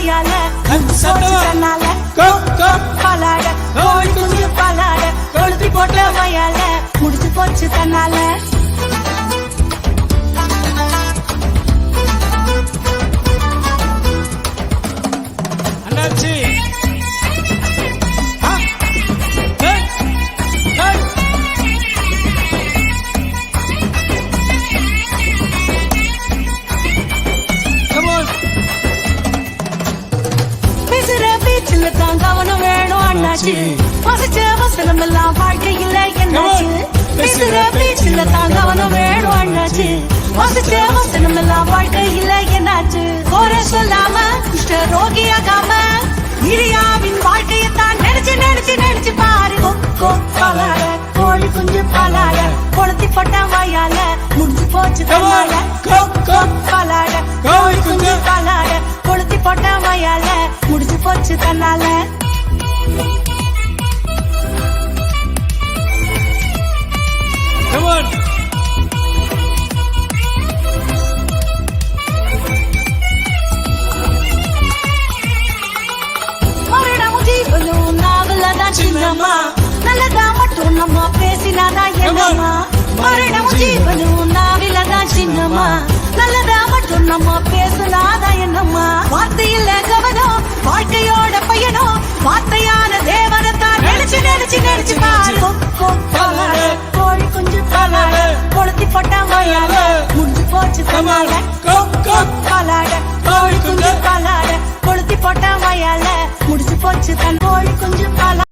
வாயால தன்னால பாலாட கோழி குஞ்சு பாலாட கொளுத்தி போட்ட வாயால முடிச்சு போச்சு தன்னால அண்ணாச்சி கவனம் வேணும் அண்ணாச்சி வசிச்ச வசனம் எல்லாம் வாழ்க்கையில் என்னாச்சு பேசுற பேச்சுல தான் கவனம் வேணும் அண்ணாச்சி வசிச்ச வசனம் எல்லாம் வாழ்க்கையில் என்னாச்சு கோர சொல்லாம குஷ்ட ரோகியாகாம இரியாவின் வாழ்க்கையத்தான் நினைச்சு நினைச்சு நினைச்சு பாரு பாலாட கோழி குஞ்சு பாலாட கொளுத்தி போட்ட வாயால முடிஞ்சு போச்சு தன்னால பாலாட கோழி குஞ்சு பாலாட கொளுத்தி போட்ட வாயால முடிஞ்சு போச்சு தன்னால மரணமும் ஜீவனும் நாவலதான் சின்னம்மா நல்லதா மட்டும் நம்ம பேசினாதா என்னம்மா மரணமும் ஜீவனும் நாவிலதான் சின்னம்மா நல்லதா மட்டும் நம்ம பேசினாதா என்னம்மா வார்த்தையில் கவனம் வாழ்க்கையோட பயணம் வார்த்தையான தேவனத்தான் நினைச்சு நினைச்சு நினைச்சு பாரு கோழி குஞ்சு பாலாட கொளுத்தி போட்ட வாயால முடிஞ்சு போச்சு தன்னால பாலாட கோழி குஞ்சு பாலாட கொளுத்தி போட்ட வாயால முடிச்சு போச்சு தன் கோழி குஞ்சு பாலாட